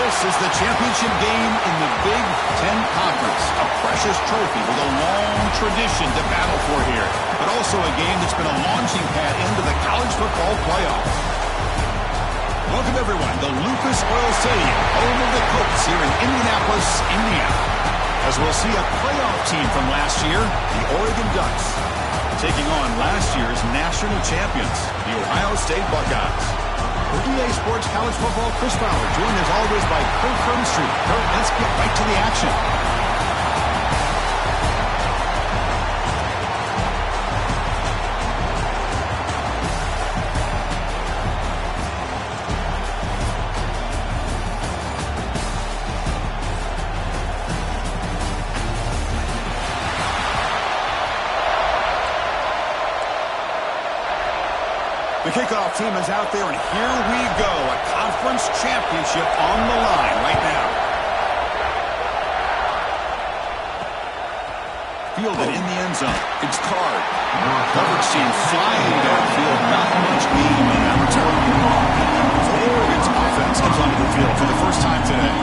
This is the championship game in the Big Ten Conference. A precious trophy with a long tradition to battle for here. But also a game that's been a launching pad into the college football playoffs. Welcome, everyone, to Lucas Oil Stadium, home of the Colts here in Indianapolis, Indiana. As we'll see a playoff team from last year, the Oregon Ducks, taking on last year's national champions, the Ohio State Buckeyes. For EA Sports College Football, Chris Fowler, joined as always by Kurt Street. Kurt, let's get right to the action. The kickoff team is out there, and here we go. A conference championship on the line right now. Fielded in the end zone. It's Card. Coverage team flying downfield. Not much gain on that return. So Oregon's offense comes onto the field for the first time today.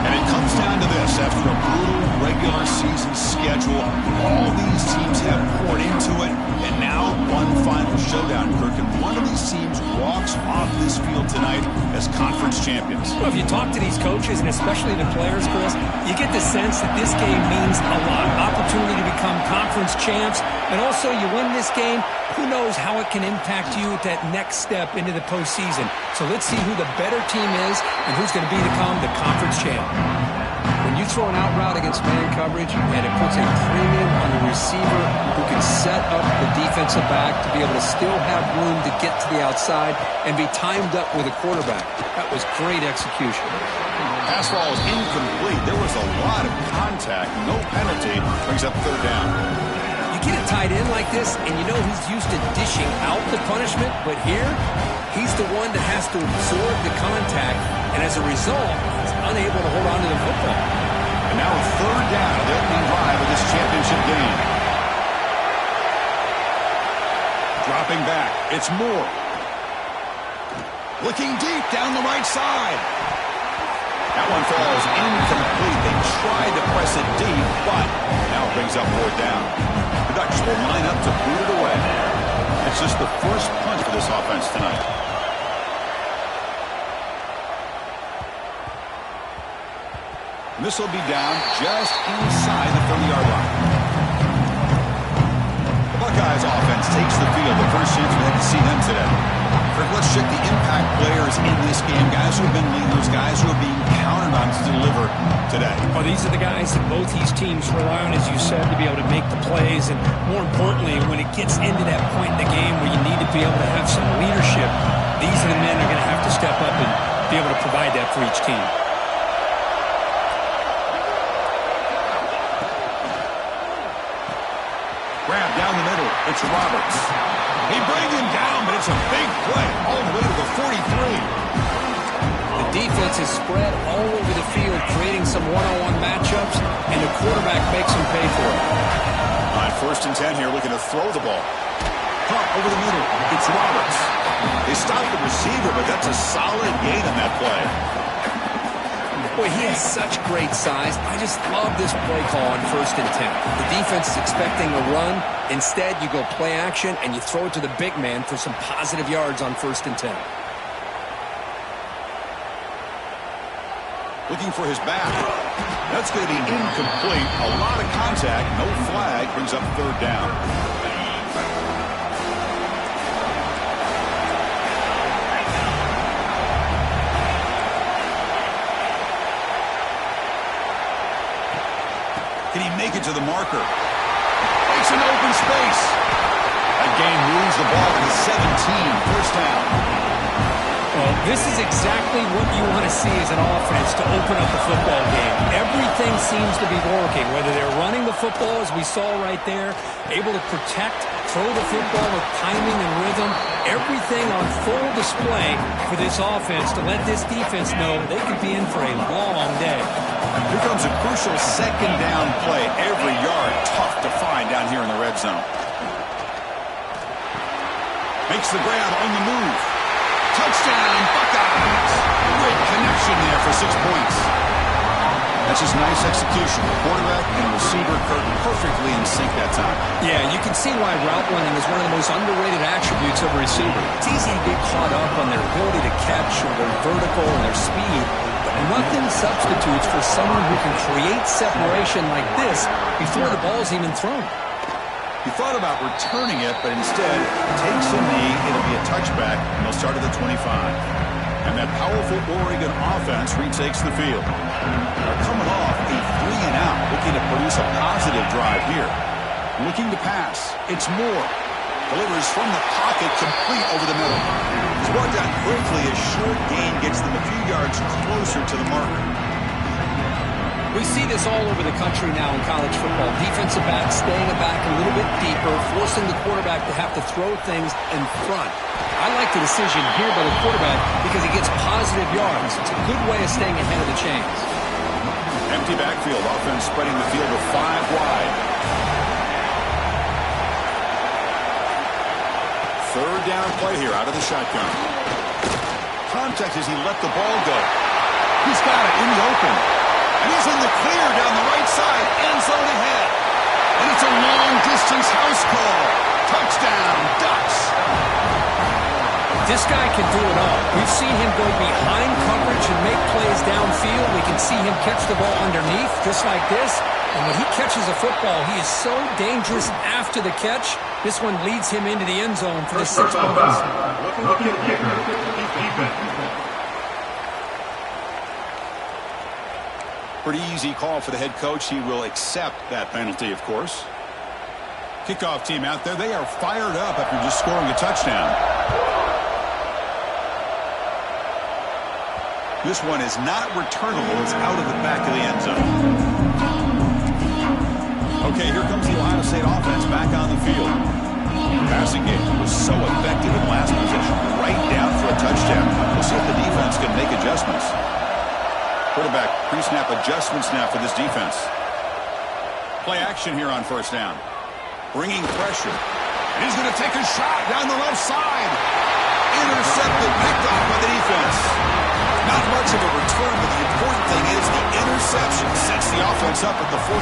And it comes down to this. After a brutal regular season schedule, all these teams have poured into it. And now one final showdown, Kirk. And one of these teams walks off this field tonight as conference champions. Well, if you talk to these coaches, and especially the players, Chris, you get the sense that this game means a lot. Opportunity to become conference champs. And also, you win this game, who knows how it can impact you at that next step into the postseason. So let's see who the better team is and who's going to become the conference champ. When you throw an out route against man coverage, and it puts a premium on the receiver who can set up the defensive back to be able to still have room to get to the outside and be timed up with a quarterback. That was great execution. Pass ball is incomplete. There was a lot of contact. No penalty. Brings up third down. You get it tied in like this, and you know he's used to dishing out the punishment, but here, he's the one that has to absorb the contact, and as a result, he's unable to hold on to the football. And now a third down of the opening drive of this championship game. Dropping back, it's Moore. Looking deep down the right side. That one falls incomplete. They tried to press it deep, but now it brings up fourth down. The Ducks will line up to boot it away. It's just the first punt for this offense tonight. And this will be down just inside the 30-yard line. The Buckeyes offense takes the field. The first chance we had to see them today. Let's check the impact players in this game. Guys who have been leaders, guys who are being counted on to deliver today. Well, these are the guys that both these teams rely on, as you said, to be able to make the plays. And more importantly, when it gets into that point in the game where you need to be able to have some leadership, these are the men that are going to have to step up and be able to provide that for each team. Grab down the middle. It's Roberts. He brings him down, but it's a big play all the way to the 43. The defense is spread all over the field, creating some one-on-one matchups, and the quarterback makes them pay for it. On 1st and 10 here, looking to throw the ball. Pump over the middle. It's Roberts. They stop the receiver, but that's a solid gain on that play. Boy, he has such great size. I just love this play call on 1st and 10. The defense is expecting a run. Instead, you go play action, and you throw it to the big man for some positive yards on 1st and 10. Looking for his back. That's going to be incomplete. A lot of contact. No flag. Brings up third down. Can he make it to the marker? Makes an open space. That gain moves the ball to the 17. First down. Well, this is exactly what you want to see as an offense to open up a football game. Everything seems to be working, whether they're running the football, as we saw right there, able to protect, throw the football with timing and rhythm, everything on full display for this offense to let this defense know they could be in for a long day. Here comes a crucial second down play. Every yard tough to find down here in the red zone. Makes the grab on the move. Touchdown, Buckeyes. Great connection there for 6 points. That's just nice execution. Quarterback and receiver perfectly in sync that time. Yeah, you can see why route running is one of the most underrated attributes of a receiver. It's easy to get caught up on their ability to catch or their vertical and their speed, but nothing substitutes for someone who can create separation like this before the ball's even thrown. He thought about returning it, but instead takes a knee. It'll be a touchback, and they'll start at the 25. And that powerful Oregon offense retakes the field. They're coming off a 3-and-out, looking to produce a positive drive here. Looking to pass. It's Moore. Delivers from the pocket, complete over the middle. It's brought down quickly. A short gain gets them a few yards closer to the marker. We see this all over the country now in college football. Defensive backs staying back a little bit deeper, forcing the quarterback to have to throw things in front. I like the decision here by the quarterback because he gets positive yards. It's a good way of staying ahead of the chains. Empty backfield. Offense spreading the field to 5 wide. Third down play here out of the shotgun. Contact as he let the ball go. He's got it in the open. And he's in the clear down the right side. End zone ahead. And it's a long-distance house call. Touchdown, Ducks. This guy can do it all. We've seen him go behind coverage and make plays downfield. We can see him catch the ball underneath, just like this. And when he catches a football, he is so dangerous after the catch. This one leads him into the end zone for the 6 points. Look at kicker. Defense. Pretty easy call for the head coach. He will accept that penalty, of course. Kickoff team out there. They are fired up after just scoring a touchdown. This one is not returnable. It's out of the back of the end zone. Okay, here comes the Ohio State offense back on the field. Passing game was so effective in last possession. Right down for a touchdown. We'll see if the defense can make adjustments. Quarterback pre-snap adjustments now for this defense. Play action here on first down. Bringing pressure. And he's going to take a shot down the left side. Intercepted, picked off by the defense. Not much of a return, but the important thing is the interception sets the offense up at the 45.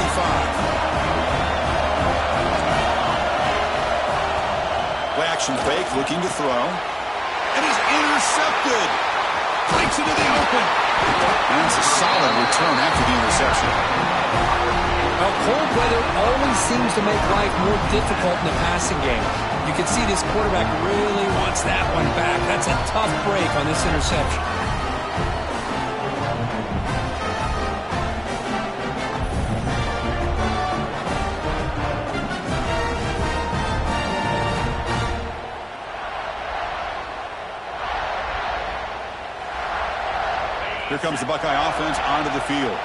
Play action fake, looking to throw. And he's intercepted. Breaks into the open. And it's a solid return after the interception. Well, cold weather always seems to make life more difficult in the passing game. You can see this quarterback really wants that one back. That's a tough break on this interception. Here comes the Buckeye offense onto the field.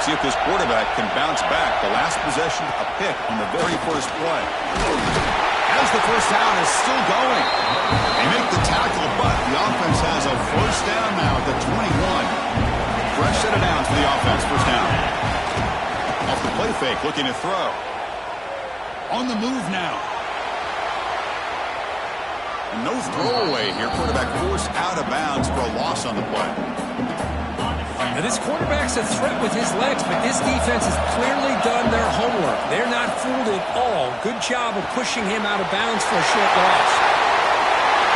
See if this quarterback can bounce back. The last possession, a pick on the very first play. As the first down is still going. They make the tackle, but the offense has a first down now at the 21. Fresh set of downs for the offense, first down. Off the play fake, looking to throw. On the move now. And no throwaway here. Quarterback forced out of bounds for a loss on the play. Now, this quarterback's a threat with his legs, but this defense has clearly done their homework. They're not fooled at all. Good job of pushing him out of bounds for a short loss.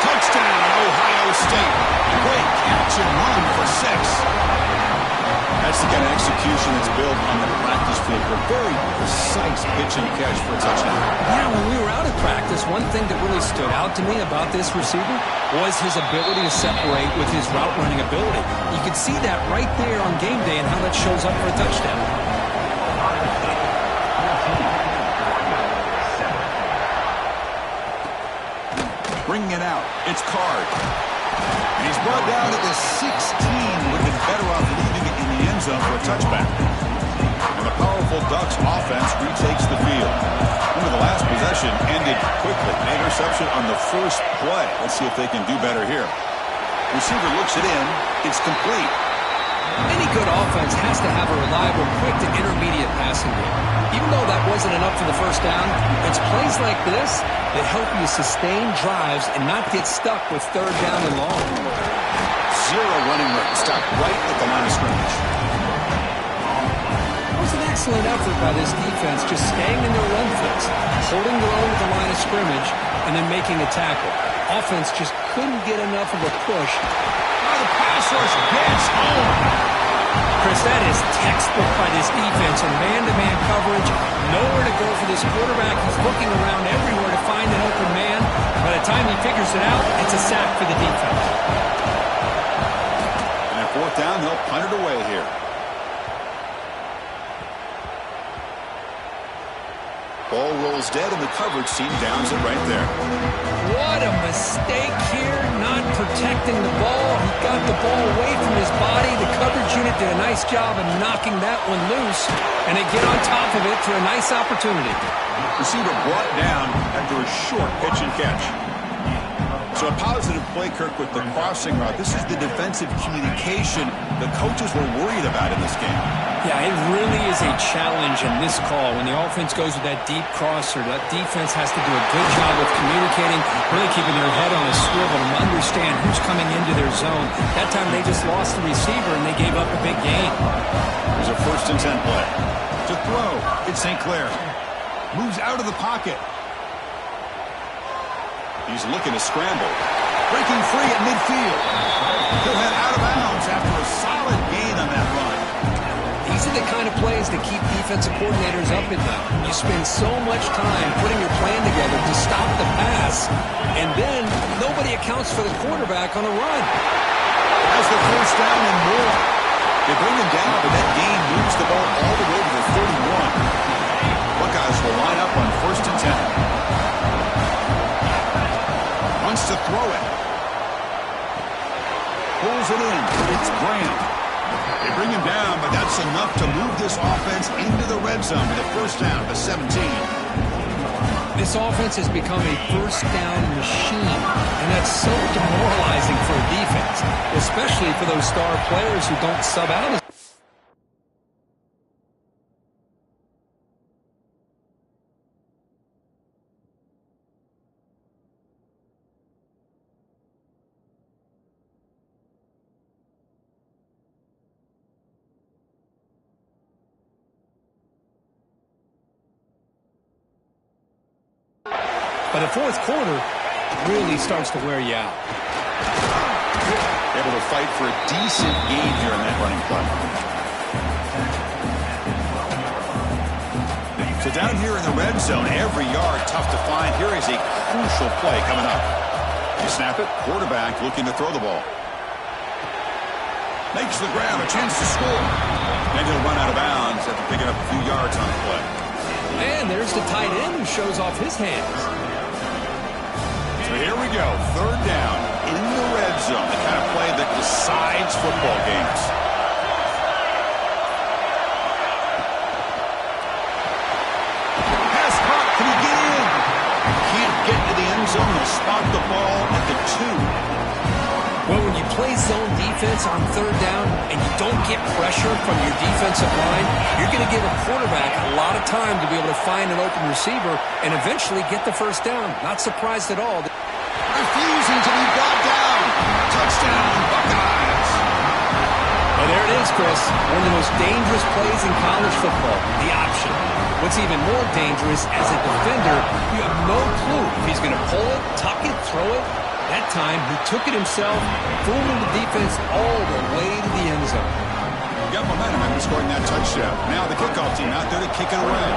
Touchdown, Ohio State. Great catch and run for 6. That's the kind of execution that's built on the practice field. A very precise pitch and catch for a touchdown. Yeah, when we were out of practice, one thing that really stood out to me about this receiver was his ability to separate with his route running ability. You can see that right there on game day and how that shows up for a touchdown. Bringing it out, it's Card. And he's brought down to the 16. Would have been better off leaving it in the end zone for a touchback. And the powerful Ducks offense retakes the field. Remember, the last possession ended quickly. An interception on the first play. Let's see if they can do better here. Receiver looks it in. It's complete. Any good offense has to have a reliable, quick to intermediate passing game. Even though that wasn't enough for the first down, it's plays like this that help you sustain drives and not get stuck with third down and long. Zero running room. Stop right at the line of scrimmage. It was an excellent effort by this defense, just staying in their run fits, holding their own at the line of scrimmage, and then making a tackle. Offense just couldn't get enough of a push. Now the pass rush gets home. Chris, that is textbook by this defense in man-to-man coverage. Nowhere to go for this quarterback. He's looking around everywhere to find an open man. By the time he figures it out, it's a sack for the defense. And at fourth down, they'll punt it away here. Ball rolls dead, and the coverage team downs it right there. What a mistake here, not protecting the ball. He got the ball away from his body. The coverage unit did a nice job of knocking that one loose, and they get on top of it for a nice opportunity. Receiver brought down after a short pitch and catch. So a positive play, Kirk, with the crossing route. This is the defensive communication the coaches were worried about in this game. Yeah, it really is a challenge in this call. When the offense goes with that deep crosser, that defense has to do a good job of communicating, really keeping their head on a swivel and understand who's coming into their zone. That time they just lost the receiver and they gave up a big gain. There's a 1st and 10 play. To throw, it's St. Clair. Moves out of the pocket. He's looking to scramble. Breaking free at midfield. He'll head out of bounds after a solid gain on that run. These are the kind of plays that keep defensive coordinators up at night. You spend so much time putting your plan together to stop the pass, and then nobody accounts for the quarterback on a run. Has the first down and more. They bring him down, but that gain moves the ball all the way to the 31. Buckeyes will line up on 1st and 10. Wants to throw it. Pulls it in. It's Graham. They bring him down, but that's enough to move this offense into the red zone with a first down to 17. This offense has become a first down machine, and that's so demoralizing for a defense, especially for those star players who don't sub out. But the fourth quarter really starts to wear you out. Able to fight for a decent gain here in that running play. So down here in the red zone, every yard tough to find. Here is a crucial play coming up. You snap it, quarterback looking to throw the ball. Makes the grab, a chance to score. And he'll run out of bounds after picking up a few yards on the play. And there's the tight end who shows off his hands. So here we go, 3rd down in the red zone, the kind of play that decides football games. Pass caught, can he get in? Can't get to the end zone, he'll spot the ball at the 2. Well, when you play zone defense on 3rd down and you don't get pressure from your defensive line, you're going to give a quarterback a lot of time to be able to find an open receiver and eventually get the first down. Not surprised at all. Refusing to be brought down. Touchdown, Buckeyes. Well, there it is, Chris. One of the most dangerous plays in college football, the option. What's even more dangerous, as a defender, you have no clue if he's going to pull it, tuck it, throw it. That time, he took it himself, fooling the defense all the way to the end zone. Got momentum after scoring that touchdown. Now the kickoff team out there to kick it away.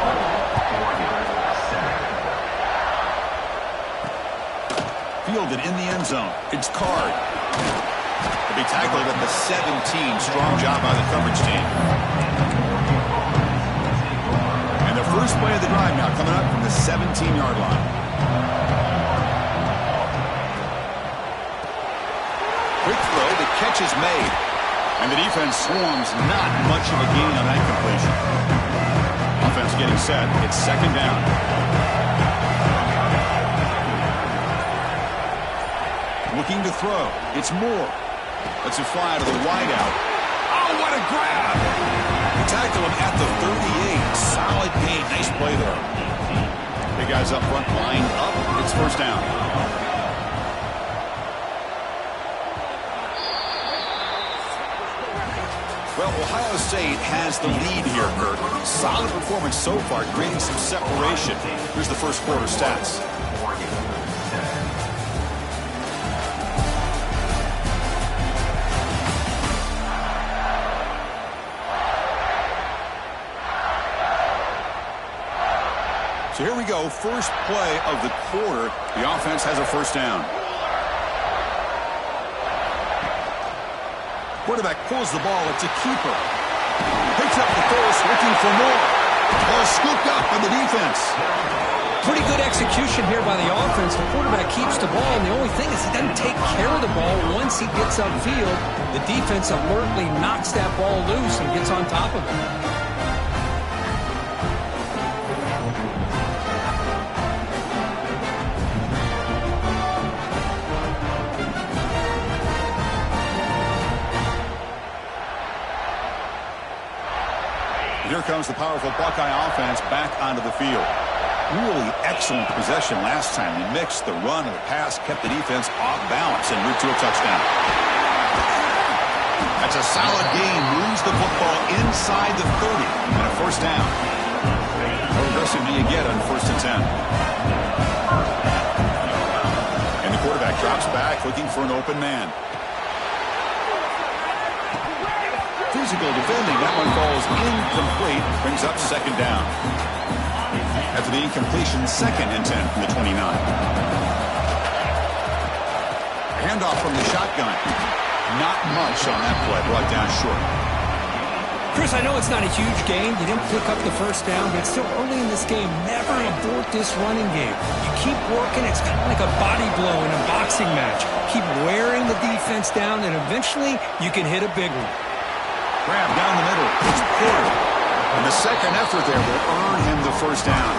Fielded in the end zone. It's Card. To be tackled at the 17. Strong job by the coverage team. And the first play of the drive now coming up from the 17-yard line. Quick throw, the catch is made. And the defense swarms, not much of a gain on that completion. Offense getting set. It's 2nd down. Looking to throw. It's Moore. Lets it fly to the wideout. Oh, what got a grab. He tackled him at the 38. Solid gain. Nice play there. The guys up front lined up. It's first down. Well, Ohio State has the lead here, Kurt. Solid performance so far, creating some separation. Here's the first quarter stats. So here we go, first play of the quarter. The offense has a first down. Quarterback pulls the ball. It's a keeper. Picks up the throw, looking for more. Ball scooped up by the defense. Pretty good execution here by the offense. The quarterback keeps the ball, and the only thing is he doesn't take care of the ball once he gets upfield. The defense alertly knocks that ball loose and gets on top of it. Here comes the powerful Buckeye offense back onto the field. Really excellent possession last time. They mixed the run and the pass, kept the defense off balance, and route to a touchdown. That's a solid gain. Moves the football inside the 30 and a first down. How aggressive do you get on 1st and 10? And the quarterback drops back, looking for an open man. Physical defending. That one falls incomplete. Brings up second down. After the incompletion, 2nd and 10 from the 29. Handoff from the shotgun. Not much on that play. Brought down short. Chris, I know it's not a huge game. You didn't pick up the first down, but it's still early in this game. Never abort this running game. You keep working. It's kind of like a body blow in a boxing match. Keep wearing the defense down, and eventually you can hit a big one. Grab down the middle. It's Porter. And the second effort there will earn him the first down.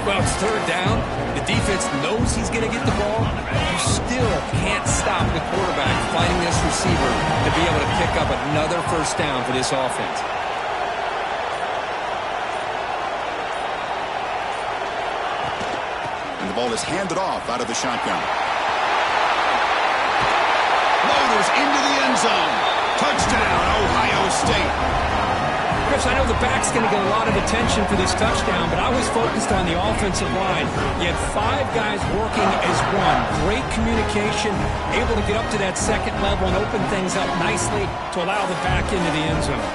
Well, it's 3rd down. The defense knows he's going to get the ball. You still can't stop the quarterback fighting this receiver to be able to pick up another first down for this offense. And the ball is handed off out of the shotgun. Loaders into the end zone. Touchdown, Ohio State. Chris, I know the back's going to get a lot of attention for this touchdown, but I was focused on the offensive line. You had 5 guys working as one. Great communication, able to get up to that second level and open things up nicely to allow the back into the end zone.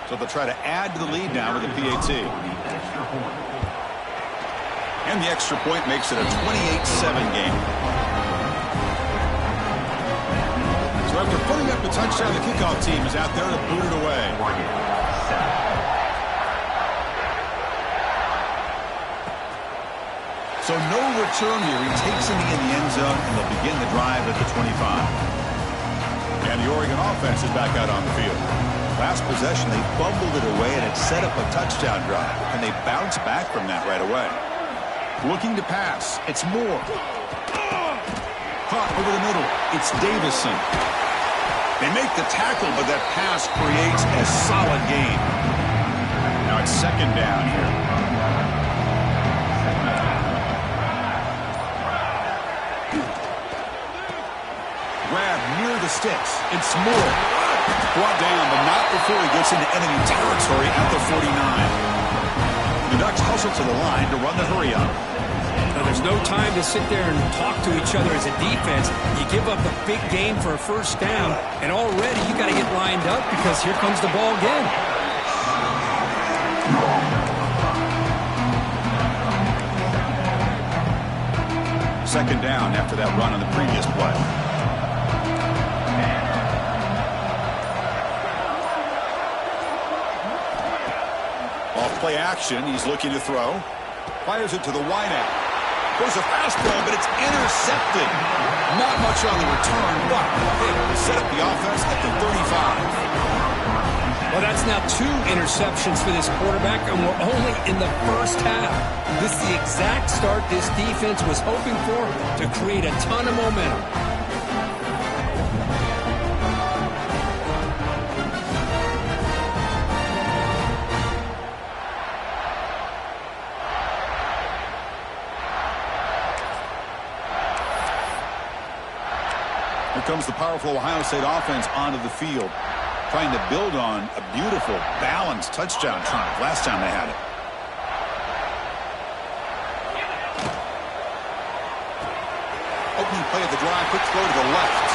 So they'll try to add to the lead now with a PAT. And the extra point makes it a 28-7 game. So after putting up a touchdown, the kickoff team is out there to boot it away. So no return here. He takes it in the end zone, and they'll begin the drive at the 25. And the Oregon offense is back out on the field. Last possession, they fumbled it away, and it set up a touchdown drive. And they bounce back from that right away. Looking to pass. It's Moore. Caught over the middle. It's Davison. They make the tackle, but that pass creates a solid gain. Now it's 2nd down here. Grab near the sticks. It's Moore. Brought down, but not before he gets into enemy territory at the 49. The Ducks hustle to the line to run the hurry up. Now, there's no time to sit there and talk to each other as a defense. You give up a big game for a first down, and already you got to get lined up because here comes the ball again. Second down after that run on the previous play. Off play action, he's looking to throw. Fires it to the wideout. Goes a fastball, but it's intercepted. Not much on the return, but able to set up the offense at the 35. Well, that's That's now 2 interceptions for this quarterback, and we're only in the first half. This is the exact start this defense was hoping for to create a ton of momentum. Here comes the powerful Ohio State offense onto the field, trying to build on a beautiful, balanced touchdown triumph last time they had it. Opening play of the drive, quick throw to the left.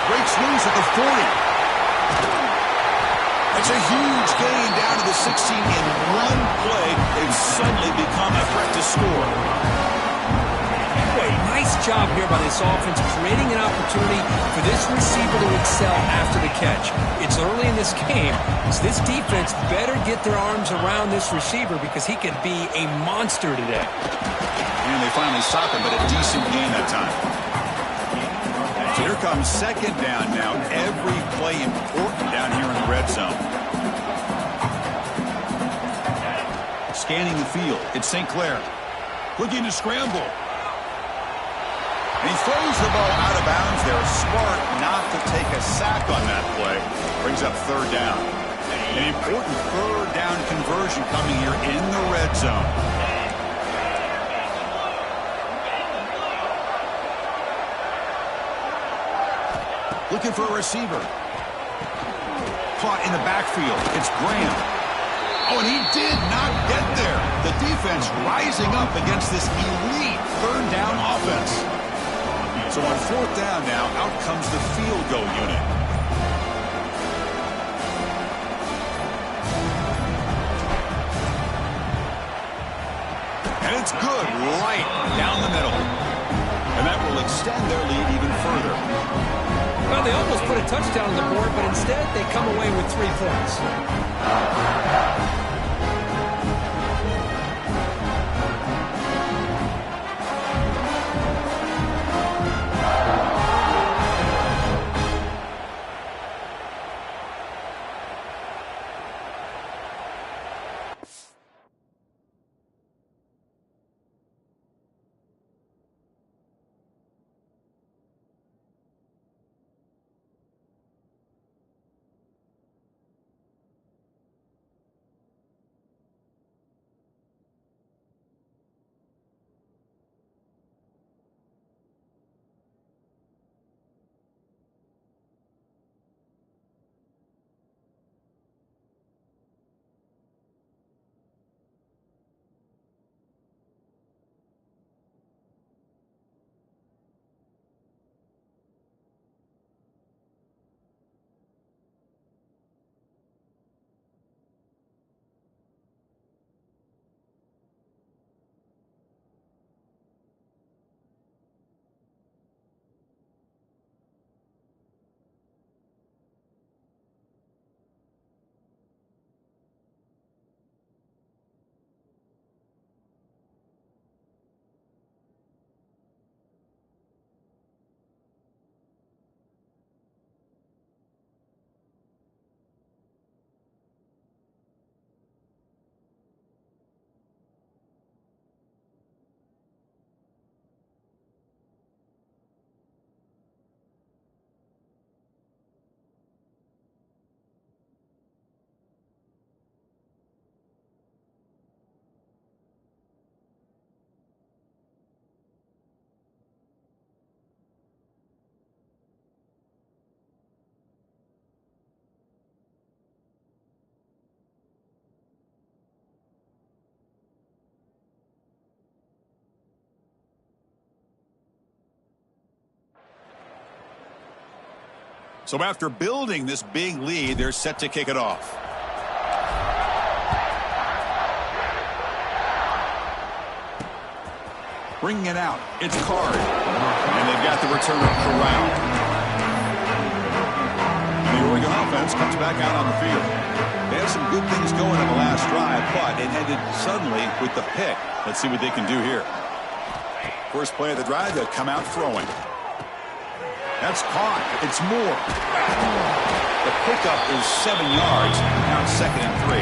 Breaks loose at the 40. It's a huge gain down to the 16 in one play. They've suddenly become a threat to score. Nice job here by this offense, creating an opportunity for this receiver to excel after the catch. It's early in this game, so this defense better get their arms around this receiver because he could be a monster today. And they finally stop him, but a decent gain that time. So here comes second down now. Every play important down here in the red zone. Scanning the field, it's St. Clair. Looking to scramble. And he throws the ball out of bounds there. Smart not to take a sack on that play. Brings up third down. An important third down conversion coming here in the red zone. Looking for a receiver. Caught in the backfield. It's Graham. Oh, and he did not get there. The defense rising up against this elite third down offense. So on fourth down now, out comes the field goal unit. And it's good, right down the middle. And that will extend their lead even further. Well, they almost put a touchdown on the board, but instead they come away with 3 points. So after building this big lead, they're set to kick it off. Bringing it out, it's Card. And they've got the returner Corral. And the Oregon offense comes back out on the field. They have some good things going on the last drive, but it ended suddenly with the pick. Let's see what they can do here. First play of the drive, they'll come out throwing. That's caught. It's Moore. The pickup is 7 yards. Now it's 2nd and 3.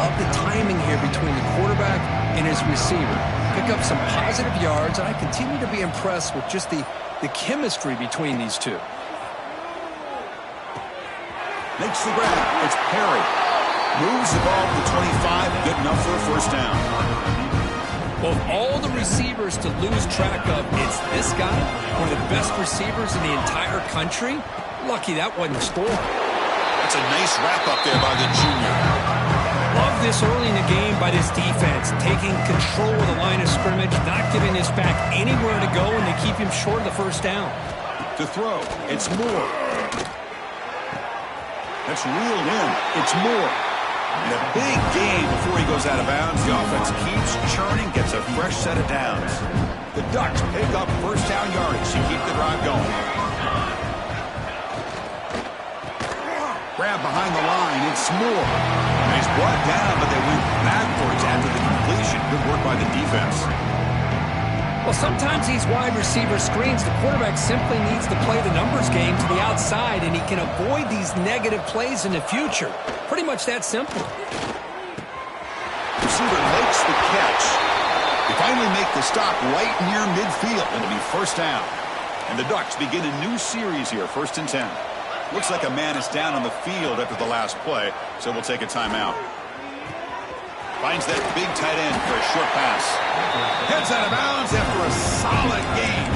Love the timing here between the quarterback and his receiver. Pick up some positive yards, and I continue to be impressed with just the chemistry between these two. Makes the grab. It's Perry. Moves the ball to the 25. Good enough for a first down. Well, of all the receivers to lose track of, it's this guy, one of the best receivers in the entire country. Lucky that wasn't a score. That's a nice wrap-up there by the junior. Love this early in the game by this defense, taking control of the line of scrimmage, not giving this back anywhere to go, and they keep him short of the first down. To throw, it's Moore. That's reeled in. It's Moore. And a big gain before he goes out of bounds. The offense keeps churning, gets a fresh set of downs. The Ducks pick up first down yardage to keep the drive going. Grab behind the line. It's Moore. And he's brought down, but they went backwards after the completion. Good work by the defense. Well, sometimes these wide receiver screens, the quarterback simply needs to play the numbers game to the outside, and he can avoid these negative plays in the future. Pretty much that simple. Receiver makes the catch. They finally make the stop right near midfield, and it'll be first down. And the Ducks begin a new series here, 1st and 10. Looks like a man is down on the field after the last play, so we'll take a timeout. Finds that big tight end for a short pass. Heads out of bounds after a solid game.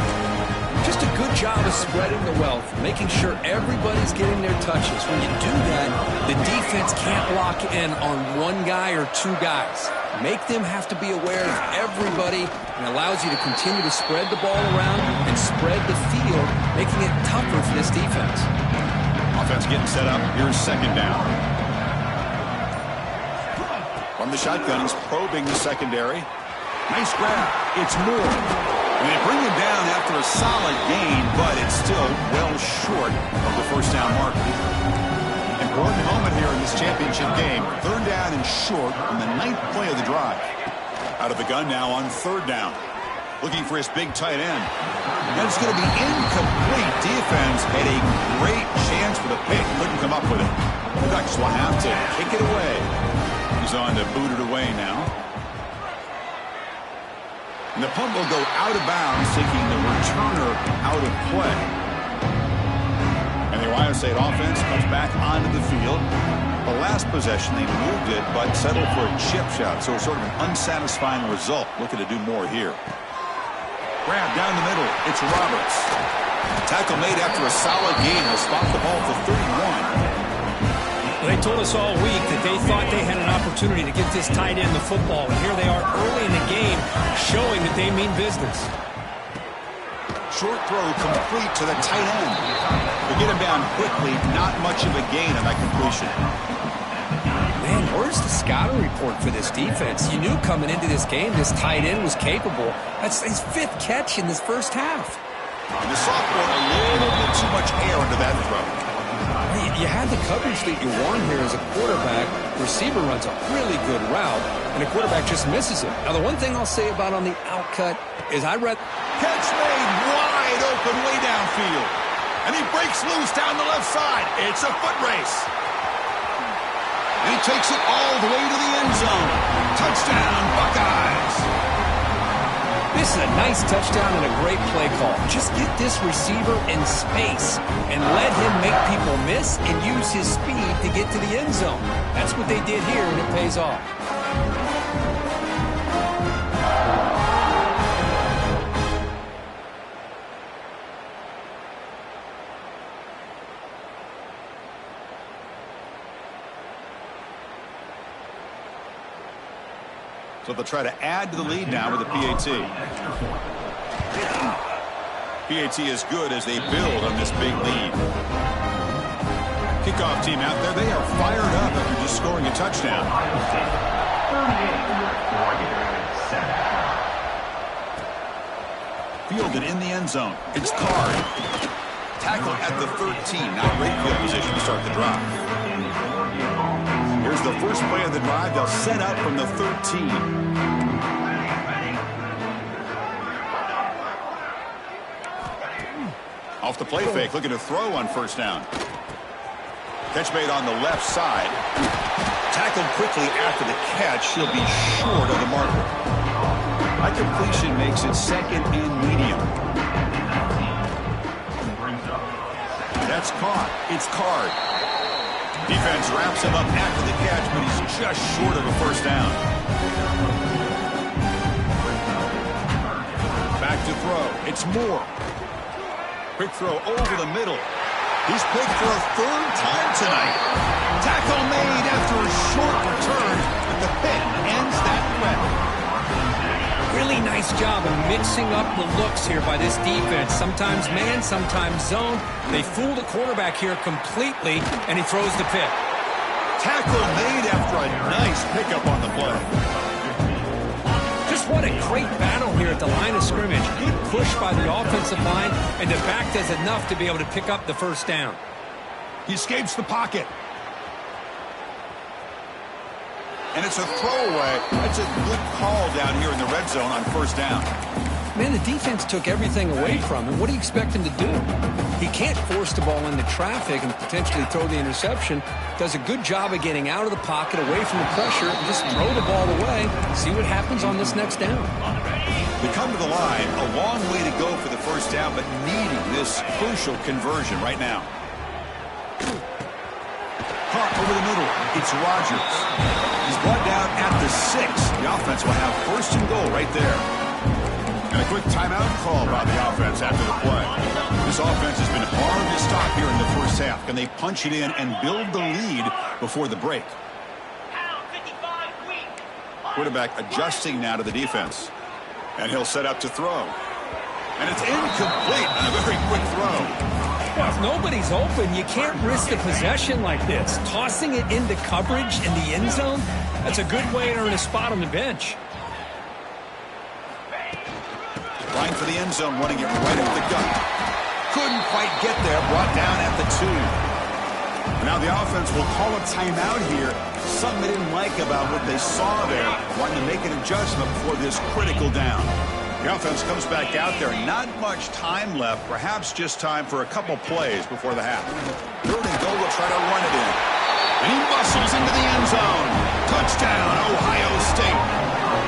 Just a good job of spreading the wealth, making sure everybody's getting their touches. When you do that, the defense can't lock in on one guy or two guys. Make them have to be aware of everybody, and allows you to continue to spread the ball around and spread the field, making it tougher for this defense. Offense getting set up. Here's 2nd down. From the shotgun, he's probing the secondary. Nice grab. It's Moore. And they bring him down after a solid gain, but it's still well short of the first down mark. Important moment here in this championship game. 3rd down and short on the 9th play of the drive. Out of the gun now on 3rd down. Looking for his big tight end. And it's going to be incomplete. Defense had a great chance for the pick. Couldn't come up with it. The Ducks will have to kick it away. He's on to boot it away now. And the punt will go out of bounds, taking the returner out of play. And the Ohio State offense comes back onto the field. The last possession, they moved it, but settled for a chip shot. So it's sort of an unsatisfying result. Looking to do more here. Grab down the middle. It's Roberts. Tackle made after a solid gain. They'll spot the ball for 31. They told us all week that they thought they had an opportunity to get this tight end the football, and here they are early in the game showing that they mean business. Short throw complete to the tight end. They get him down quickly. Not much of a gain on that completion. Man, where's the scouting report for this defense? You knew coming into this game this tight end was capable. That's his 5th catch in this first half. The sophomore, a little bit too much air into that throw. You had the coverage that you want here as a quarterback. Receiver runs a really good route, and the quarterback just misses it. Now, the one thing I'll say about on the outcut is I read... Catch made wide open way downfield. And he breaks loose down the left side. It's a foot race. And he takes it all the way to the end zone. Touchdown, Buckeyes. This is a nice touchdown and a great play call. Just get this receiver in space and let him make people miss and use his speed to get to the end zone. That's what they did here, and it pays off. So they'll try to add to the lead now with a PAT. PAT is good as they build on this big lead. Kickoff team out there, they are fired up after just scoring a touchdown. Fielded in the end zone. It's Card. Tackle at the 13. Not great field position to start the drive. Here's the first play of the drive. They'll set up from the 13. Off the play fake, looking to throw on first down. Catch made on the left side. Tackled quickly after the catch. He'll be short of the marker. High completion makes it second and medium. That's caught. It's Card. Defense wraps him up after the catch, but he's just short of a first down. Back to throw. It's Moore. Quick throw over the middle. He's picked for a third time tonight. Tackle made after a short return, but the pin ends that threat. Really nice job of mixing up the looks here by this defense. Sometimes man, sometimes zone. They fool the quarterback here completely, and he throws the pick. Tackle made after a nice pickup on the play. Just what a great battle here at the line of scrimmage. Good push by the offensive line, and the back does enough to be able to pick up the first down. He escapes the pocket. And it's a throwaway. That's a good call down here in the red zone on first down. Man, the defense took everything away from him. What do you expect him to do? He can't force the ball into traffic and potentially throw the interception. Does a good job of getting out of the pocket, away from the pressure, and just throw the ball away. See what happens on this next down. They come to the line, a long way to go for the first down, but needing this crucial conversion right now. Caught over the middle. It's Rodgers. He's brought down at the 6. The offense will have first and goal right there. And a quick timeout call by the offense after the play. This offense has been hard to stop here in the first half. Can they punch it in and build the lead before the break? Quarterback adjusting now to the defense. And he'll set up to throw. And it's incomplete on a very quick throw. Well, if nobody's open, you can't risk the possession like this. Tossing it into coverage in the end zone, that's a good way to earn a spot on the bench. Line for the end zone, running it right at the gut. Couldn't quite get there, brought down at the 2. Now the offense will call a timeout here. Something they didn't like about what they saw there. Wanting to make an adjustment before this critical down. The offense comes back out there. Not much time left. Perhaps just time for a couple plays before the half. Third and goal, will try to run it in. And he muscles into the end zone. Touchdown, Ohio State.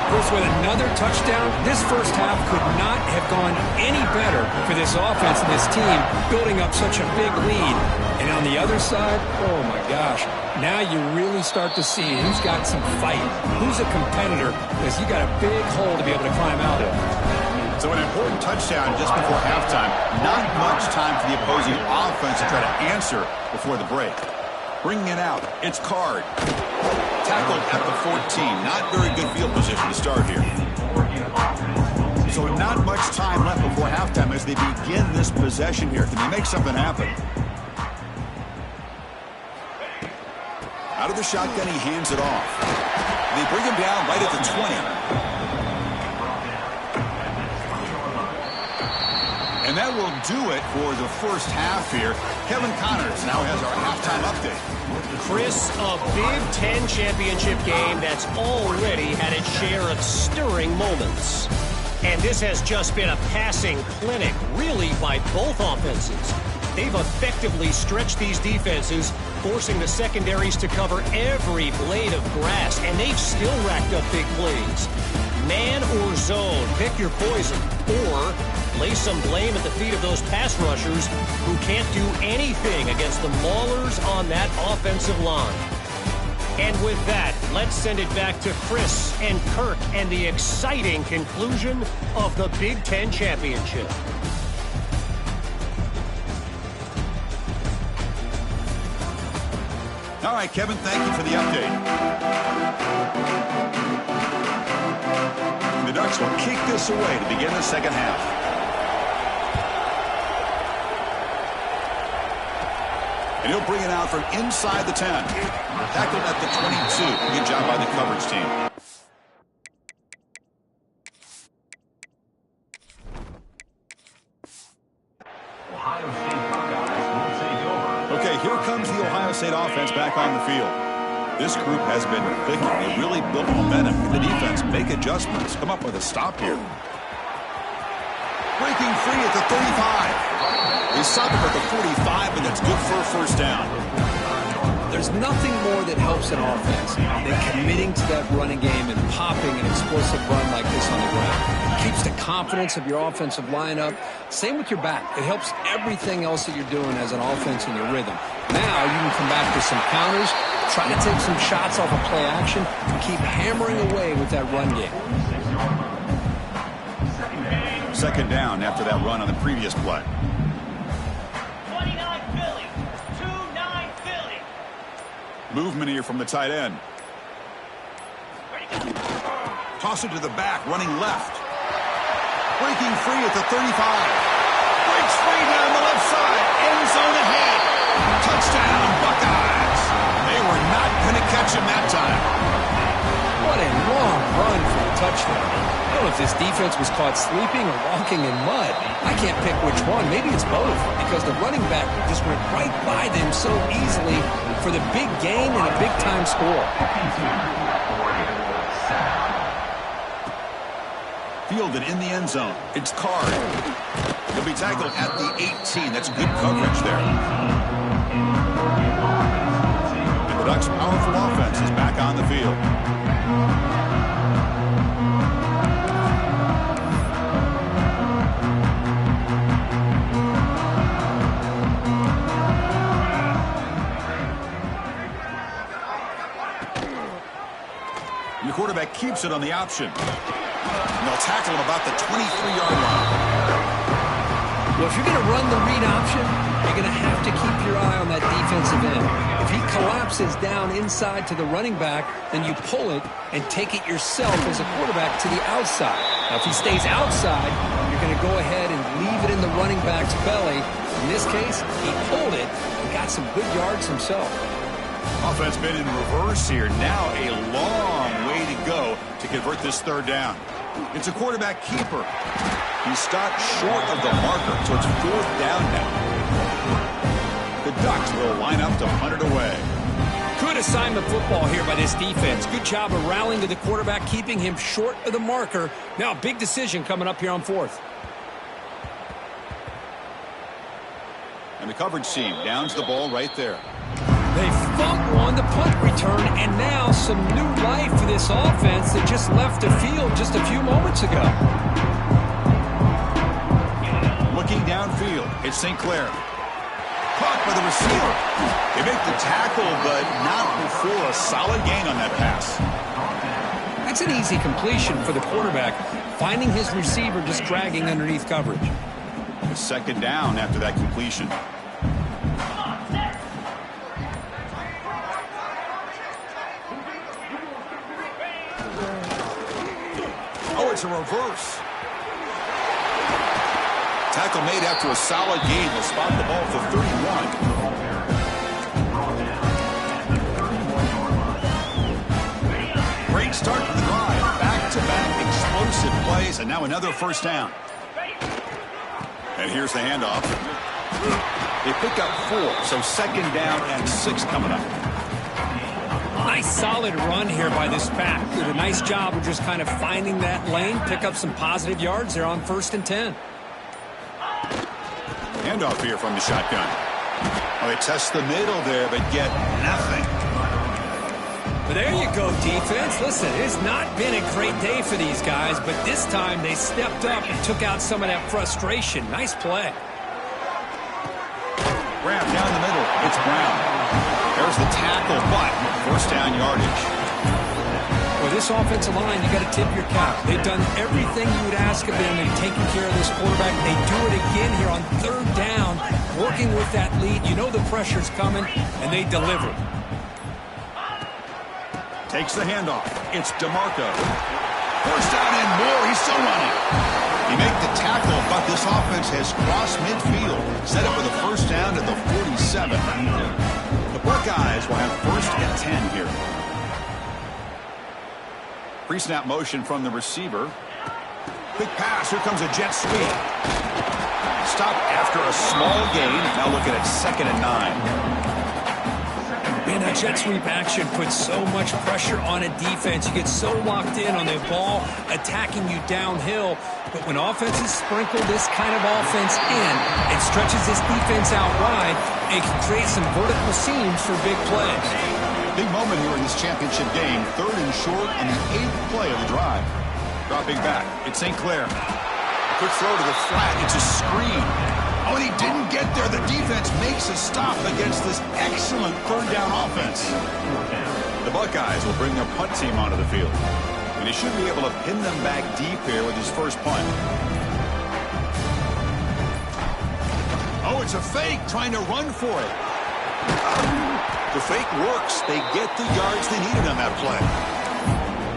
Chris, with another touchdown, this first half could not have gone any better for this offense and this team, building up such a big lead. And on the other side, oh my gosh, now you really start to see who's got some fight, who's a competitor, because you got a big hole to be able to climb out of. So an important touchdown just before halftime. Not much time for the opposing offense to try to answer before the break. Bringing it out, it's Card. Tackled at the 14. Not very good field position to start here. So not much time left before halftime as they begin this possession here. Can they make something happen? Out of the shotgun, he hands it off. They bring him down right at the 20. And that will do it for the first half here. Kevin Connors now has our halftime update. Chris, a Big Ten championship game that's already had its share of stirring moments. And this has just been a passing clinic, really, by both offenses. They've effectively stretched these defenses, forcing the secondaries to cover every blade of grass, and they've still racked up big plays. Man or zone, pick your poison, or lay some blame at the feet of those pass rushers who can't do anything against the maulers on that offensive line. And with that, let's send it back to Chris and Kirk and the exciting conclusion of the Big Ten Championship. All right, Kevin, thank you for the update. The Ducks will kick this away to begin the second half. And he'll bring it out from inside the 10. Tackled at the 22. Good job by the coverage team. Okay, here comes the Ohio State offense back on the field. This group has been clicking. They really built momentum. Can the defense make adjustments? Come up with a stop here. breaking free at the 35. They stop him at the 45, and that's good for a first down. There's nothing more that helps an offense than committing to that running game and popping an explosive run like this on the ground. It keeps the confidence of your offensive lineup. Same with your back. It helps everything else that you're doing as an offense in your rhythm. Now you can come back with some counters, try to take some shots off of play action, and keep hammering away with that run game. Second down after that run on the previous play. Movement here from the tight end. Toss it to the back, running left. Breaking free at the 35. Breaks free down the left side. End zone ahead. Touchdown, Buckeyes. They were not going to catch him that time. What a long run for a touchdown. I don't know if this defense was caught sleeping or walking in mud. I can't pick which one. Maybe it's both, because the running back just went right by them so easily for the big gain and a big-time score. Fielded in the end zone. It's Card. He'll be tackled at the 18. That's good coverage there. And the Ducks' powerful offense is back on the field. The quarterback keeps it on the option. And they'll tackle him about the 23-yard line. Well, if you're going to run the read option, you're going to have to keep your eye on that defensive end. If he collapses down inside to the running back, then you pull it and take it yourself as a quarterback to the outside. Now, if he stays outside, you're going to go ahead and leave it in the running back's belly. In this case, he pulled it and got some good yards himself. Offense been in reverse here. Now a long way to go to convert this third down. It's a quarterback keeper. He stopped short of the marker, so it's fourth down now. The Ducks will line up to punt it away. Good assignment football here by this defense. Good job of rallying to the quarterback, keeping him short of the marker. Now a big decision coming up here on fourth. And the coverage team downs the ball right there. They fumble on the punt return, and now some new life for this offense that just left the field just a few moments ago. Looking downfield, it's St. Clair. Caught by the receiver. They make the tackle, but not before a solid gain on that pass. That's an easy completion for the quarterback, finding his receiver just dragging underneath coverage. It's second down after that completion. Oh, it's a reverse. Tackle made after a solid gain. Will spot the ball for 31. Great start to the drive. Back-to-back explosive plays, and now another first down. And here's the handoff. They pick up 4, so second down and 6 coming up. Nice solid run here by this back. Did a nice job of just kind of finding that lane, pick up some positive yards there on 1st and 10. Handoff here from the shotgun. Oh, they test the middle there, but get nothing. But there you go, defense. Listen, it's not been a great day for these guys, but this time they stepped up and took out some of that frustration. Nice play. Grab down the middle. It's Brown. There's the tackle, but first down yardage. Well, this offensive line, you got to tip your cap. They've done everything you would ask of them in taking care of this quarterback. They do it again here on 3rd down, working with that lead. You know the pressure's coming, and they deliver. Takes the handoff. It's DeMarco. First down and more. He's still running. He made the tackle, but this offense has crossed midfield. Set up with a first down at the 47. The Buckeyes will have 1st and 10 here. Pre-snap motion from the receiver. Quick pass. Here comes a jet sweep. Stop after a small gain. Now looking at 2nd and 9. Man, that jet sweep action puts so much pressure on a defense. You get so locked in on the ball attacking you downhill. But when offenses sprinkle this kind of offense in, it stretches this defense out wide and can create some vertical seams for big plays. Big moment here in this championship game. 3rd and short on the 8th play of the drive. Dropping back, it's St. Clair. Quick throw to the flat. It's a screen. Oh, and he didn't get there. The defense makes a stop against this excellent 3rd down offense. The Buckeyes will bring their punt team onto the field. And he should be able to pin them back deep here with his first punt. Oh, it's a fake, trying to run for it. The fake works. They get the yards they needed on that play.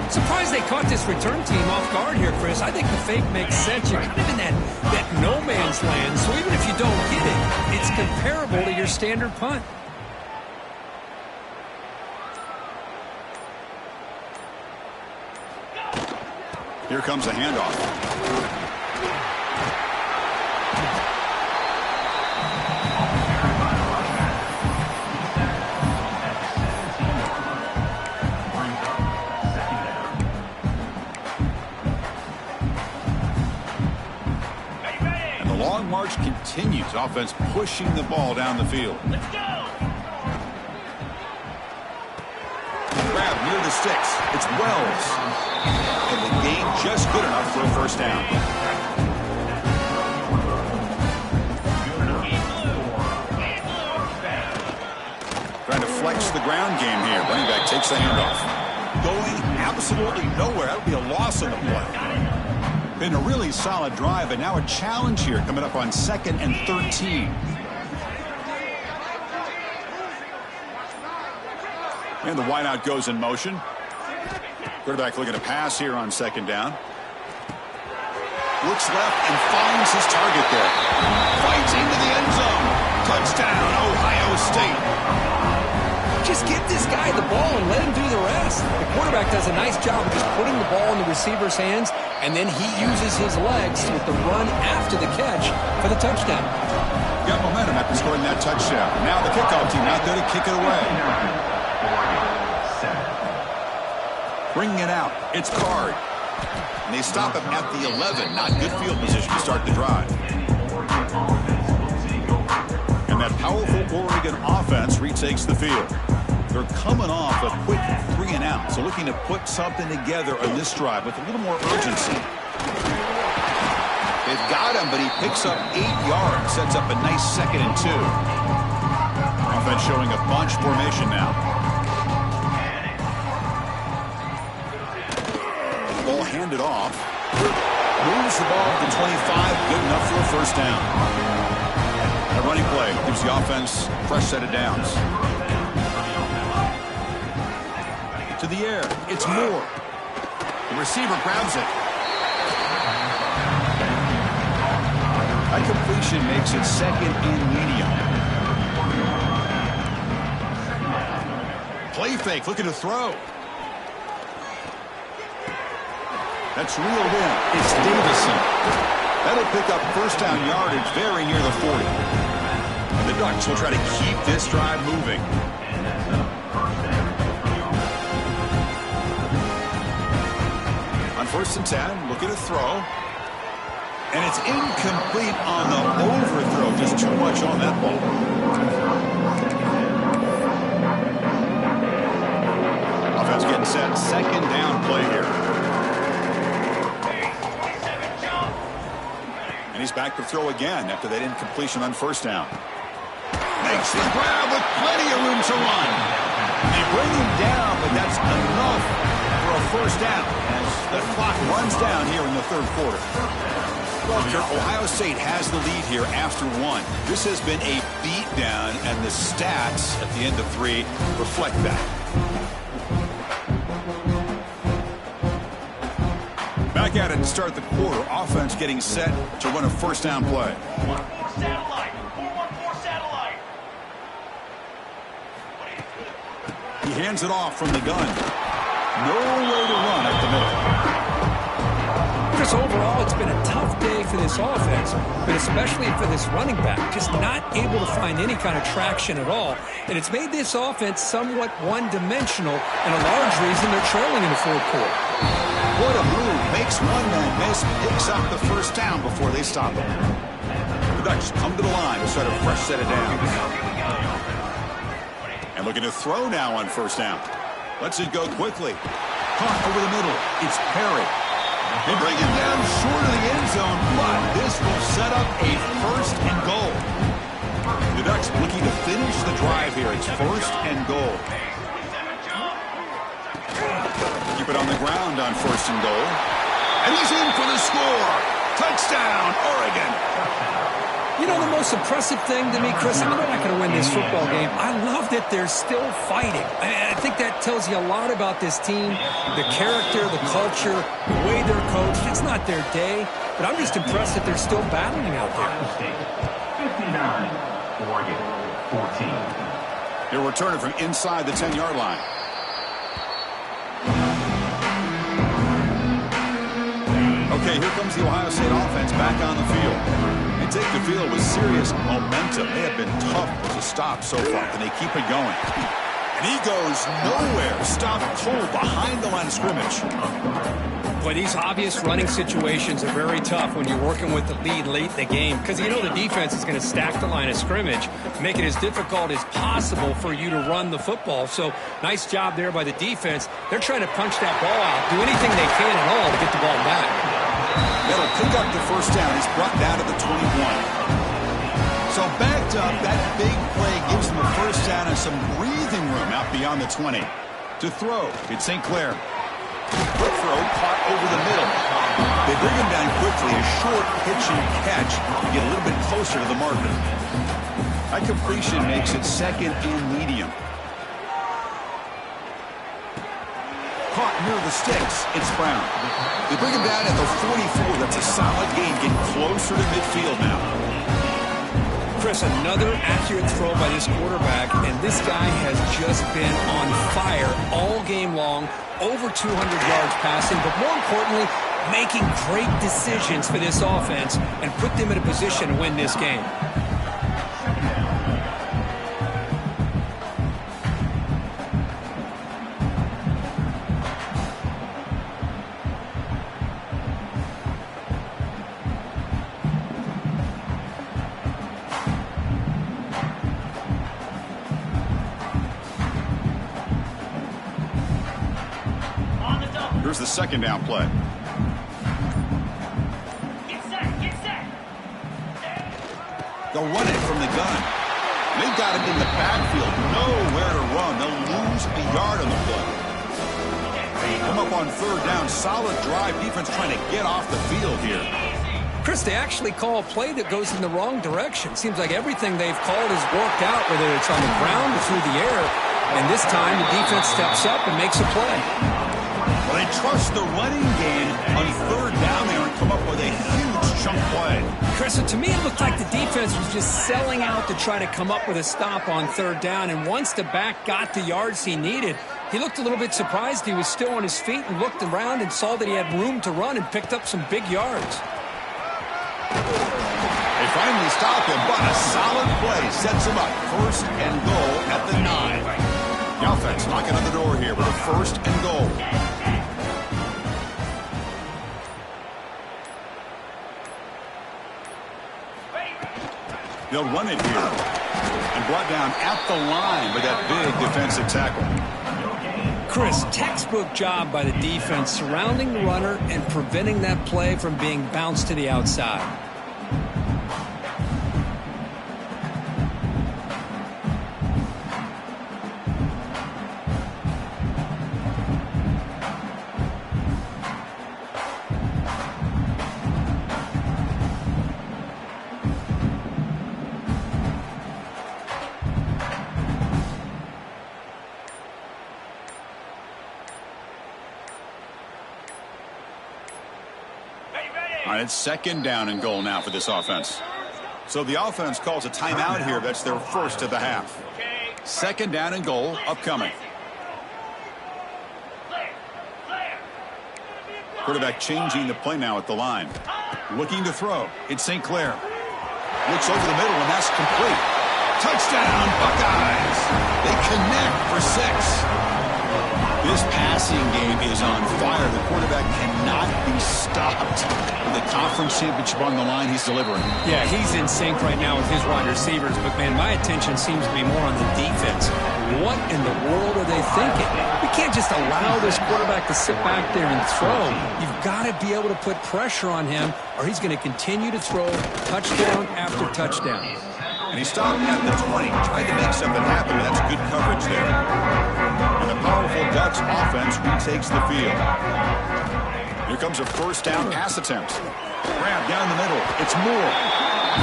Surprised they caught this return team off guard here, Chris. I think the fake makes sense. You're kind of in that no man's land, so even if you don't get it, it's comparable to your standard punt. Here comes a handoff. And the long march continues. Offense pushing the ball down the field. Let's go! Grab near the sticks. It's Wells. And the gain just good enough for a first down. Trying to flex the ground game here. Running back takes the handoff. Going absolutely nowhere. That would be a loss on the play. Been a really solid drive, and now a challenge here coming up on 2nd and 13. And the wideout goes in motion. Quarterback looking to pass here on 2nd down. Looks left and finds his target there. Fights into the end zone. Touchdown, Ohio State. Just give this guy the ball and let him do the rest. The quarterback does a nice job of just putting the ball in the receiver's hands, and then he uses his legs with the run after the catch for the touchdown. Got momentum after scoring that touchdown. Now the kickoff team out there to kick it away. Bringing it out, it's Card. And they stop him at the 11. Not good field position to start the drive. And that powerful Oregon offense retakes the field. They're coming off a quick 3 and out, so looking to put something together on this drive with a little more urgency. They've got him, but he picks up 8 yards, sets up a nice 2nd and 2. Offense showing a bunch formation now. Ball handed off. Moves the ball to 25. Good enough for a first down. A running play gives the offense a fresh set of downs. To the air. It's Moore. The receiver grabs it. That completion makes it 2nd and medium. Play fake. Looking to throw. That's reeled in. It's Davison. That'll pick up first down yardage very near the 40. And the Ducks will try to keep this drive moving. On 1st and 10, looking to throw. And it's incomplete on the overthrow. Just too much on that ball. Offense getting set. 2nd down play here. And he's back to throw again after that incompletion on first down. Makes the grab with plenty of room to run. They bring him down, but that's enough for a first down as the clock runs down here in the 3rd quarter. Well, Ohio State has the lead here after 1. This has been a beatdown, and the stats at the end of 3 reflect that. Back at it to start the quarter. Offense getting set to run a first down play. 4-4 satellite. 4-1-4 satellite. He hands it off from the gun. Nowhere to run up the middle. Chris, overall, it's been a tough day for this offense, but especially for this running back. Just not able to find any kind of traction at all. And it's made this offense somewhat one-dimensional, and a large reason they're trailing in the 4th quarter. What a move. Makes one man miss, picks up the first down before they stop him. The Ducks come to the line to start a fresh set of downs. And looking to throw now on first down. Lets it go quickly. Caught over the middle. It's Perry. They bring him down short of the end zone, but this will set up a first and goal. The Ducks looking to finish the drive here. It's first and goal. Keep it on the ground on first and goal. And he's in for the score. Touchdown, Oregon. You know, the most impressive thing to me, Chris, I know they're not going to win this football game. I love that they're still fighting. I think that tells you a lot about this team, the character, the culture, the way they're coached. It's not their day, but I'm just impressed that they're still battling out there. 59, Oregon, 14. They're returning from inside the 10-yard line. Okay, here comes the Ohio State offense back on the field. They take the field with serious momentum. They have been tough to stop so far, and they keep it going. And he goes nowhere. Stopped cold behind the line of scrimmage. Boy, these obvious running situations are very tough when you're working with the lead late in the game because you know the defense is going to stack the line of scrimmage, make it as difficult as possible for you to run the football. So nice job there by the defense. They're trying to punch that ball out, do anything they can at all to get the ball back. That'll pick up the first down. He's brought down to the 21. So backed up, that big play gives them a first down and some breathing room out beyond the 20. To throw, it's St. Clair. Quick throw, caught over the middle. They bring him down quickly, a short pitch and catch to get a little bit closer to the marker. That completion makes it second and medium. Caught near the sticks, it's Brown. They bring him down at the 44. That's a solid gain, getting closer to midfield now. Chris, another accurate throw by this quarterback, and this guy has just been on fire all game long, over 200 yards passing, but more importantly, making great decisions for this offense and put them in a position to win this game. Here's the second down play. They'll run it from the gun. They've got him in the backfield. Nowhere to run. They'll lose a yard on the play. Come up on third down. Solid drive. Defense trying to get off the field here. Chris, they actually call a play that goes in the wrong direction. Seems like everything they've called has worked out, whether it's on the ground or through the air. And this time, the defense steps up and makes a play. Well, they trust the running game on third down there and come up with a huge chunk play. Chris, to me, it looked like the defense was just selling out to try to come up with a stop on third down. And once the back got the yards he needed, he looked a little bit surprised. He was still on his feet and looked around and saw that he had room to run and picked up some big yards. They finally stop him, but a solid play sets him up. First and goal at the 9. The offense knocking on the door here with a first and goal. They'll run it here. And brought down at the line with that big defensive tackle. Chris, textbook job by the defense surrounding the runner and preventing that play from being bounced to the outside. All right, it's second down and goal now for this offense. So the offense calls a timeout here. That's their first of the half. Second down and goal upcoming. Quarterback changing the play now at the line. Looking to throw. It's St. Clair. Looks over the middle, and that's complete. Touchdown, Buckeyes. They connect for 6. This passing game is on fire. The quarterback cannot be stopped. With the conference championship on the line, he's delivering. Yeah, he's in sync right now with his wide receivers. But, man, my attention seems to be more on the defense. What in the world are they thinking? We can't just allow this quarterback to sit back there and throw. You've got to be able to put pressure on him, or he's going to continue to throw touchdown after touchdown. And he stopped at the 20. Tried to make something happen, but that's good coverage there. And the powerful Ducks offense retakes the field. Here comes a first down pass attempt. Grab down the middle. It's Moore.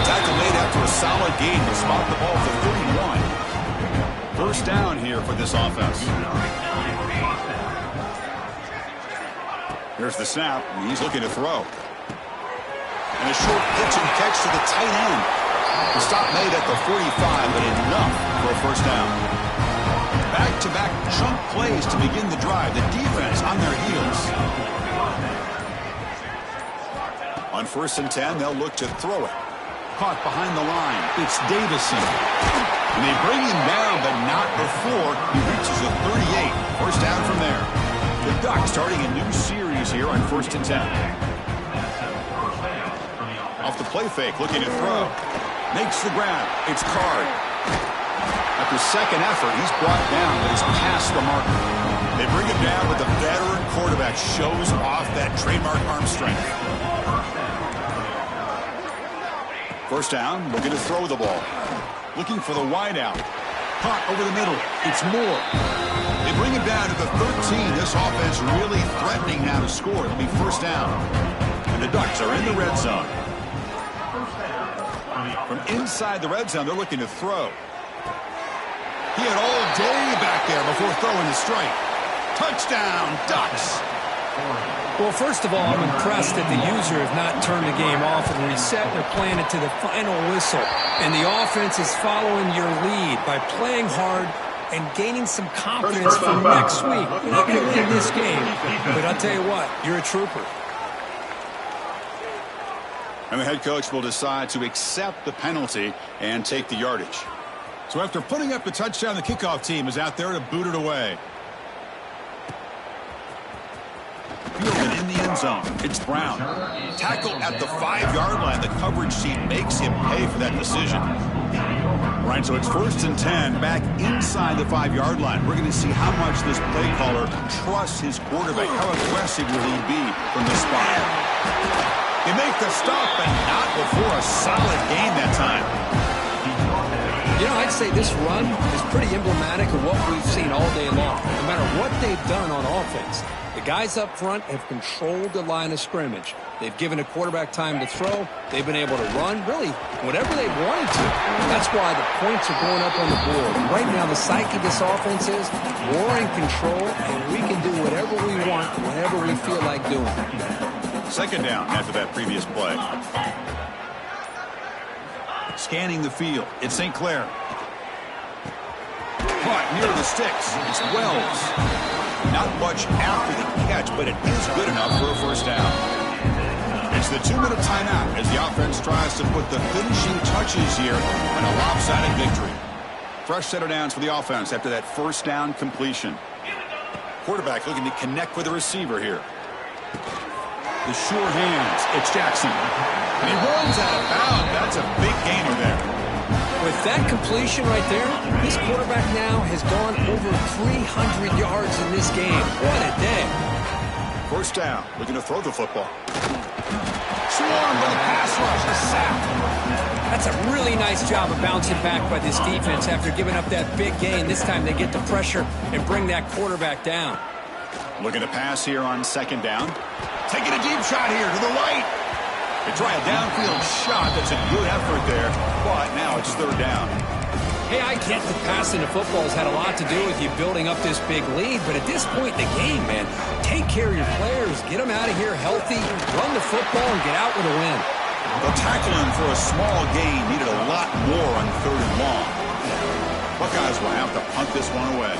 Tackle made after a solid gain to spot the ball for 31. First down here for this offense. Here's the snap. He's looking to throw. And a short pitch and catch to the tight end. The stop made at the 45, but enough for a first down. Back-to-back chunk plays to begin the drive. The defense on their heels. On 1st and 10, they'll look to throw it. Caught behind the line. It's Davison. And they bring him down, but not before he reaches the 38. First down from there. The Ducks starting a new series here on 1st and 10. Off the play fake, looking to throw. Makes the grab. It's Card. After second effort, he's brought down, but he's past the marker. They bring him down, but the veteran quarterback shows off that trademark arm strength. First down, looking to throw the ball. Looking for the wideout. Caught over the middle. It's Moore. They bring him down to the 13. This offense really threatening now to score. It'll be first down. And the Ducks are in the red zone. From inside the red zone, they're looking to throw. He had all day back there before throwing the strike. Touchdown, Ducks. Well, first of all, I'm impressed that the user have not turned the game off and reset. They're playing it to the final whistle. And the offense is following your lead by playing hard and gaining some confidence for next week. You're not going to win this game, but I'll tell you what, you're a trooper. And the head coach will decide to accept the penalty and take the yardage. So after putting up the touchdown, the kickoff team is out there to boot it away. Fielded in the end zone. It's Brown. Tackle at the 5-yard line. The coverage team makes him pay for that decision. Right, so it's 1st and 10 back inside the 5-yard line. We're going to see how much this play caller trusts his quarterback. How aggressive will he be from the spot? They make the stop, but not before a solid gain that time. You know, I'd say this run is pretty emblematic of what we've seen all day long. No matter what they've done on offense, the guys up front have controlled the line of scrimmage. They've given a quarterback time to throw. They've been able to run, really, whatever they wanted to. That's why the points are going up on the board. Right now, the psyche of this offense is we're in control, and we can do whatever we want, whenever we feel like doing it. Second down after that previous play. Scanning the field. It's St. Clair. Caught near the sticks. It's Wells. Not much after the catch, but it is good enough for a first down. It's the 2-minute timeout as the offense tries to put the finishing touches here on a lopsided victory. Fresh set of downs for the offense after that first down completion. Quarterback looking to connect with the receiver here. The sure hands. It's Jackson. And he runs out of bounds. That's a big gainer there. With that completion right there, this quarterback now has gone over 300 yards in this game. What a day. First down. Looking to throw the football. Swarmed by the pass rush. A sack. That's a really nice job of bouncing back by this defense after giving up that big gain. This time they get the pressure and bring that quarterback down. Looking to pass here on second down. Taking a deep shot here to the right. They try a downfield shot. That's a good effort there. But now it's third down. Hey, I get the passing the football has had a lot to do with you building up this big lead. But at this point in the game, man, take care of your players. Get them out of here healthy. Run the football and get out with a win. They'll tackle him for a small gain. Needed a lot more on third and long. Buckeyes will have to punt this one away.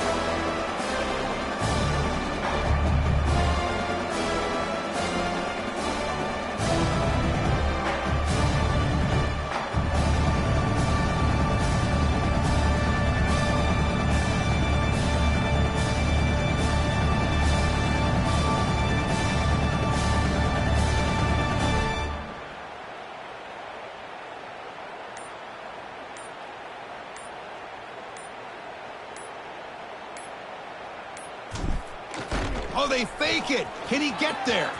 Oh, they fake it. Can he get there?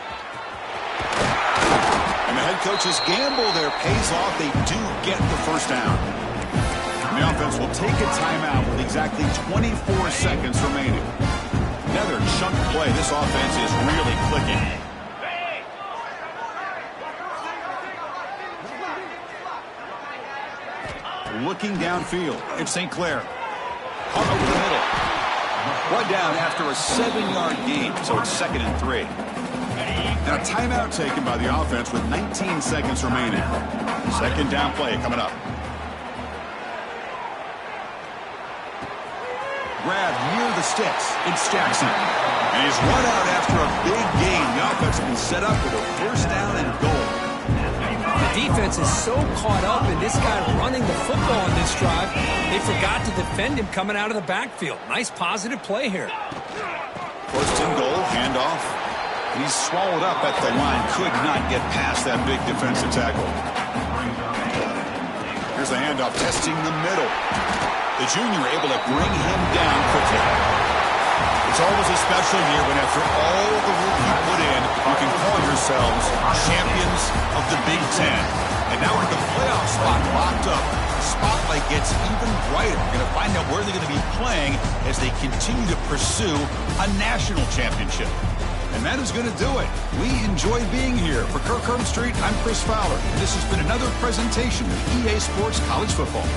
And the head coach's gamble there pays off. They do get the first down. And the offense will take a timeout with exactly 24 seconds remaining. Another chunk play. This offense is really clicking. Looking downfield. It's St. Clair. Hard over the middle. One down after a 7-yard gain, so it's 2nd and 3. And a timeout taken by the offense with 19 seconds remaining. Second down play coming up. Grab near the sticks. It's Jackson. And he's run out after a big gain. The offense has been set up with a first down and goal. The defense is so caught up in this guy running the football in this drive, they forgot to defend him coming out of the backfield. Nice positive play here. First and goal, handoff. He's swallowed up at the line. Could not get past that big defensive tackle. Here's the handoff, testing the middle. The junior able to bring him down quickly. It's always a special year when after all the work you put in, you can call yourselves champions of the Big Ten. And now with the playoff spot locked up, the spotlight gets even brighter. We're going to find out where they're going to be playing as they continue to pursue a national championship. And that is going to do it. We enjoyed being here. For Kirk Street, I'm Chris Fowler. And this has been another presentation of EA Sports College Football.